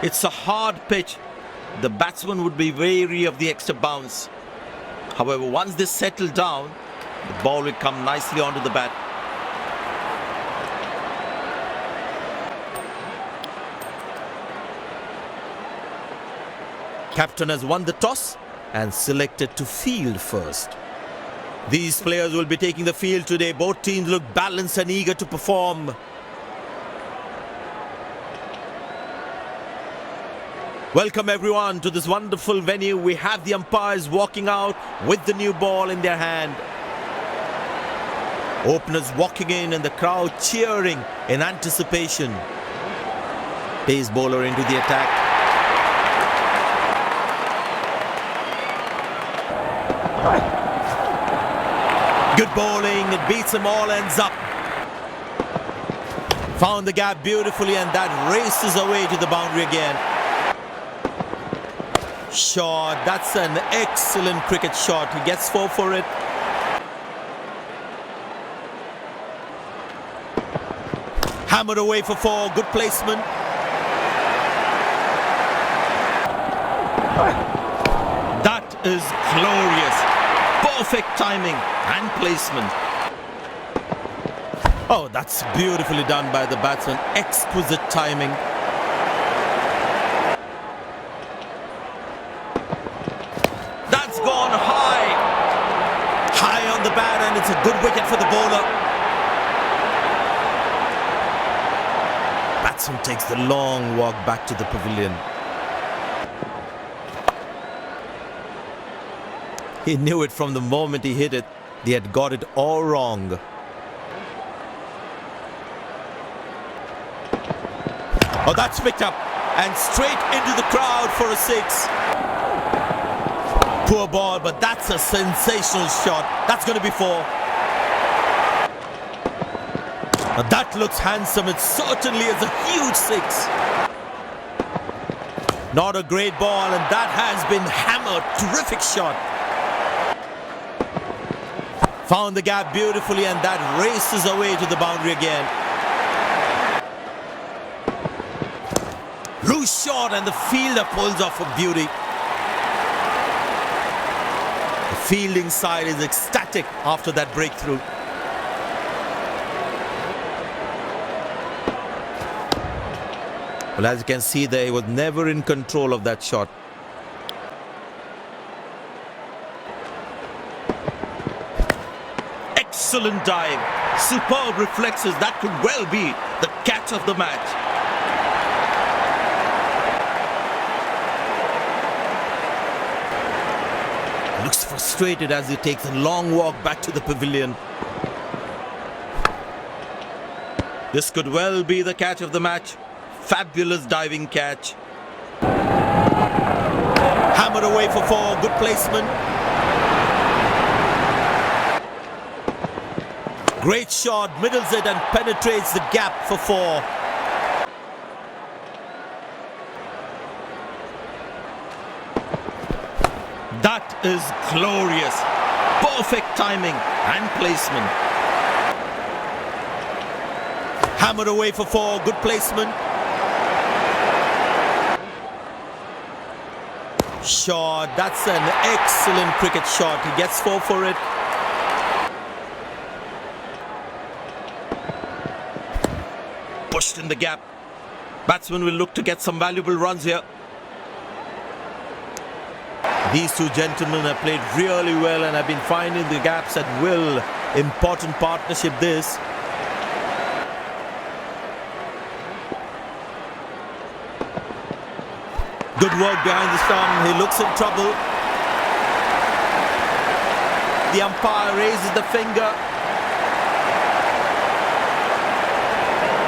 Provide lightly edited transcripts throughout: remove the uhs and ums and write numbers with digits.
It's a hard pitch. The batsman would be wary of the extra bounce. However, once they settle down, the ball will come nicely onto the bat. Captain has won the toss and selected to field first. These players will be taking the field today. Both teams look balanced and eager to perform. Welcome everyone to this wonderful venue. We have the umpires walking out with the new ball in their hand. Openers walking in and the crowd cheering in anticipation. Pace bowler into the attack. Good bowling, it beats them all, ends up. Found the gap beautifully and that races away to the boundary again. Shot, that's an excellent cricket shot. He gets 4 for it. Hammered away for 4, good placement. That is glorious. Perfect timing and placement. Oh, that's beautifully done by the batsman. Exquisite timing. That's gone high. High on the bat and it's a good wicket for the bowler. Batsman takes the long walk back to the pavilion. He knew it from the moment he hit it. They had got it all wrong. Oh, that's picked up and straight into the crowd for a 6. Poor ball, but that's a sensational shot. That's going to be 4. Now that looks handsome. It certainly is a huge 6. Not a great ball, and that has been hammered. Terrific shot. Found the gap beautifully and that races away to the boundary again. Loose shot and the fielder pulls off a beauty. The fielding side is ecstatic after that breakthrough. Well, as you can see there, he was never in control of that shot. Excellent dive, superb reflexes. That could well be the catch of the match. Looks frustrated as he takes a long walk back to the pavilion. This could well be the catch of the match. Fabulous diving catch. Hammered away for 4, good placement. Great shot, middles it and penetrates the gap for 4. That is glorious. Perfect timing and placement. Hammered away for 4, good placement. Shot, that's an excellent cricket shot. He gets 4 for it. Pushed in the gap. Batsman will look to get some valuable runs here. These two gentlemen have played really well and have been finding the gaps at will. Important partnership this. Good work behind the stump. He looks in trouble. The umpire raises the finger.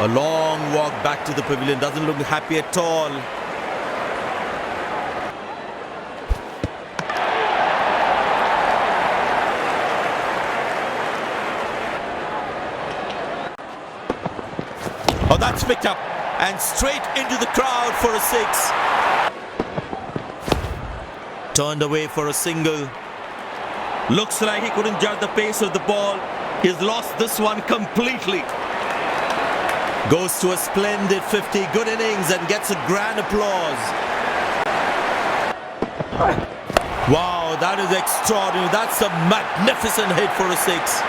A long walk back to the pavilion. Doesn't look happy at all. Oh, that's picked up and straight into the crowd for a 6. Turned away for a single. Looks like he couldn't judge the pace of the ball. He's lost this one completely. Goes to a splendid 50, good innings, and gets a grand applause. Wow, that is extraordinary. That's a magnificent hit for a 6.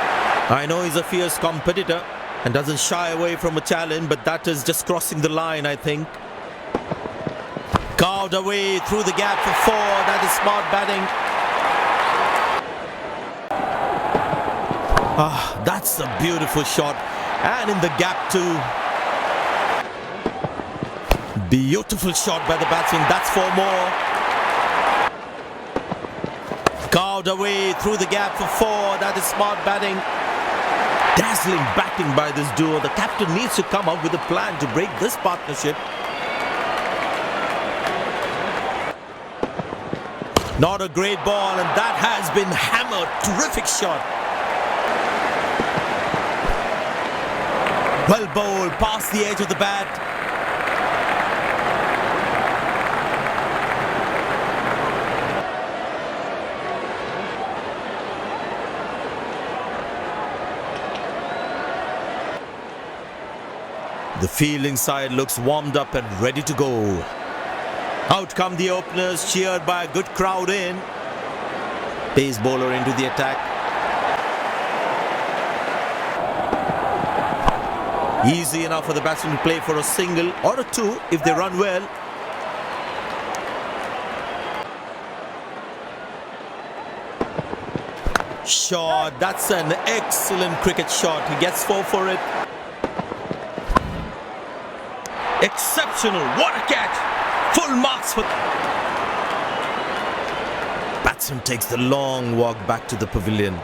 I know he's a fierce competitor and doesn't shy away from a challenge, but that is just crossing the line, I think. Carved away through the gap for 4. That is smart batting. That's a beautiful shot. And in the gap too. Beautiful shot by the batsman. That's 4 more. Carved away through the gap for 4. That is smart batting. Dazzling batting by this duo. The captain needs to come up with a plan to break this partnership. Not a great ball, and that has been hammered. Terrific shot. Well bowled, past the edge of the bat. The fielding side looks warmed up and ready to go. Out come the openers, cheered by a good crowd in. Pace bowler into the attack. Easy enough for the batsman to play for a single or a 2 if they run well. Shot, that's an excellent cricket shot. He gets 4 for it. Exceptional, what a catch! Full marks for... Batsman takes the long walk back to the pavilion.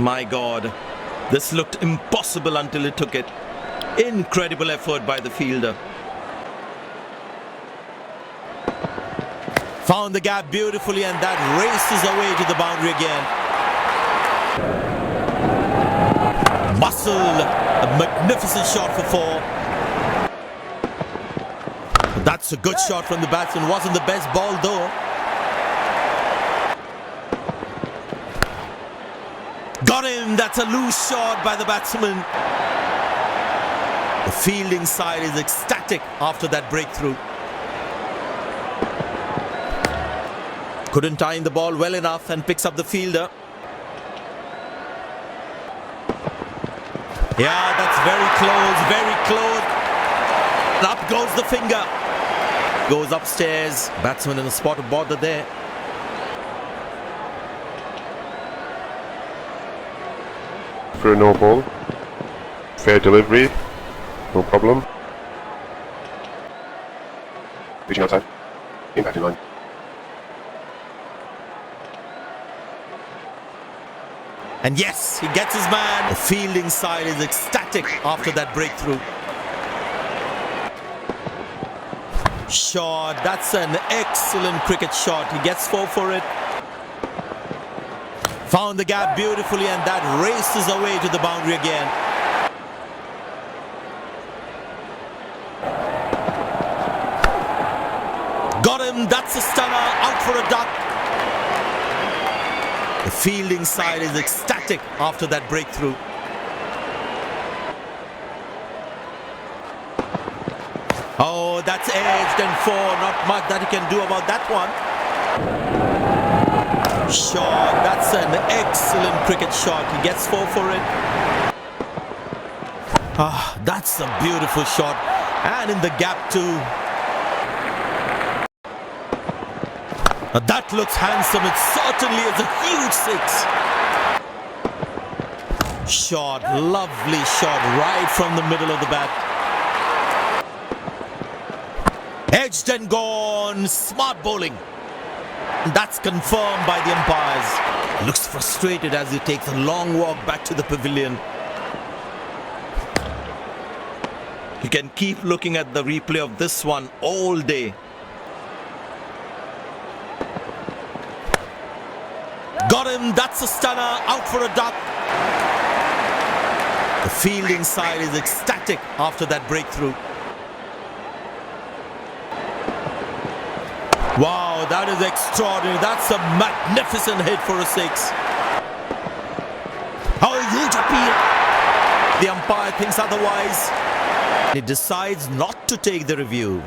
My God, this looked impossible until he took it. Incredible effort by the fielder. Found the gap beautifully, and that races away to the boundary again. Muscle, a magnificent shot for 4. That's a good shot from the batsman. Wasn't the best ball though. Got him. That's a loose shot by the batsman. The fielding side is ecstatic after that breakthrough. Couldn't time the ball well enough and picks up the fielder. Yeah, that's very close, very close. Up goes the finger. Goes upstairs. Batsman in a spot of bother there. For a no ball. Fair delivery. No problem. Reaching outside. Impact in line. And yes, he gets his man. The fielding side is ecstatic after that breakthrough. Shot, that's an excellent cricket shot. He gets 4 for it. Found the gap beautifully, and that races away to the boundary again. Got him, that's a stunner, out for a duck. The fielding side is ecstatic after that breakthrough. Oh, that's edged and 4. Not much that he can do about that one. Shot, that's an excellent cricket shot. He gets 4 for it. That's a beautiful shot. And in the gap too. That looks handsome. It certainly is a huge 6. Shot, lovely shot right from the middle of the bat. Edged and gone. Smart bowling. That's confirmed by the umpires. Looks frustrated as he takes a long walk back to the pavilion. You can keep looking at the replay of this one all day. Got him, that's a stunner, out for a duck. The fielding side is ecstatic after that breakthrough. Wow, that is extraordinary. That's a magnificent hit for a 6. Oh, huge appeal. The umpire thinks otherwise. He decides not to take the review.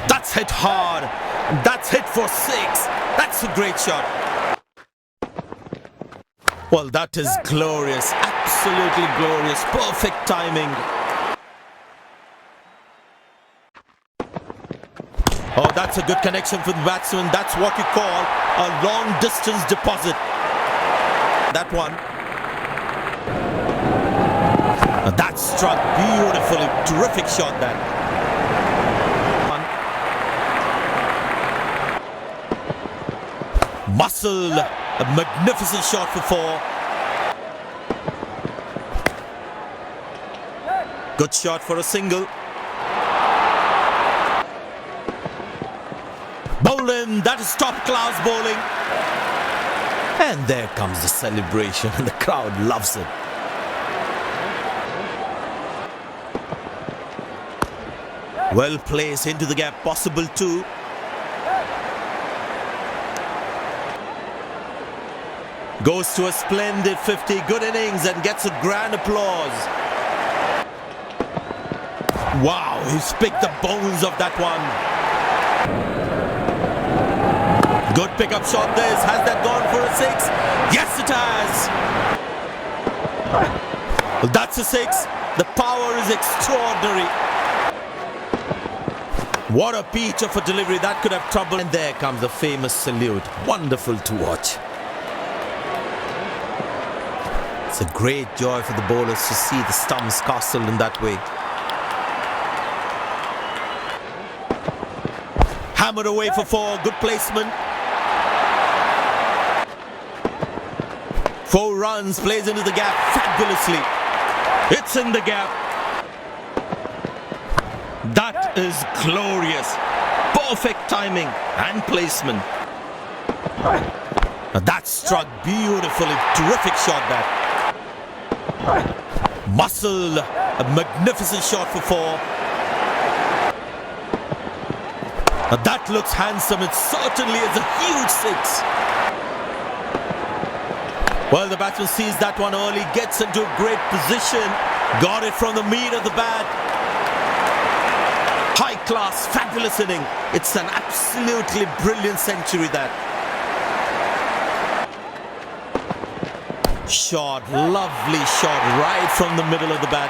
That's hit hard. That's hit for 6. That's a great shot. Well, that is glorious. Absolutely glorious. Perfect timing. Oh, that's a good connection for the batsman. That's what you call a long distance deposit. That one. That struck beautifully. Terrific shot that. Muscle. A magnificent shot for 4. Good shot for a single. Bowling, that is top class bowling. And there comes the celebration and the crowd loves it. Well placed into the gap, possible 2. Goes to a splendid 50, good innings and gets a grand applause. Wow, he's picked the bones of that one. Good pickup shot this. Has that gone for a 6? Yes, it has. Well, that's a 6. The power is extraordinary. What a peach of a delivery. That could have trouble. And there comes the famous salute. Wonderful to watch. It's a great joy for the bowlers to see the stumps castled in that way. Hammered away for 4. Good placement. 4 runs, plays into the gap fabulously. It's in the gap. That is glorious. Perfect timing and placement. That struck beautifully. Terrific shot that. Muscle. A magnificent shot for 4. That looks handsome. It certainly is a huge 6. Well, the batsman sees that one early, gets into a great position, got it from the meat of the bat. High class, fabulous inning. It's an absolutely brilliant century that. Shot, lovely shot right from the middle of the bat.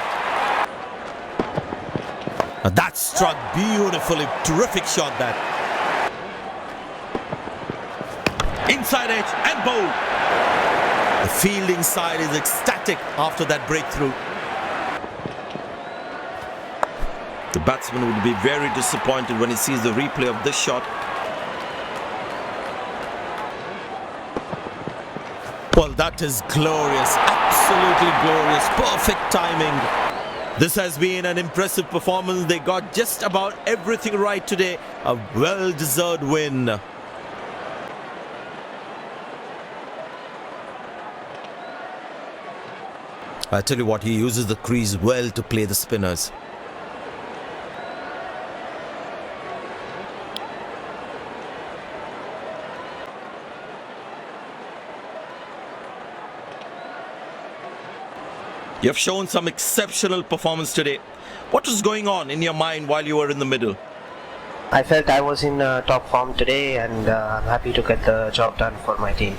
That struck beautifully, terrific shot that. Inside edge and bowl. The fielding side is ecstatic after that breakthrough. The batsman would be very disappointed when he sees the replay of this shot. Well, that is glorious, absolutely glorious, perfect timing. This has been an impressive performance. They got just about everything right today. A well-deserved win. I tell you what, he uses the crease well to play the spinners. You have shown some exceptional performance today. What was going on in your mind while you were in the middle? I felt I was in top form today and I'm happy to get the job done for my team.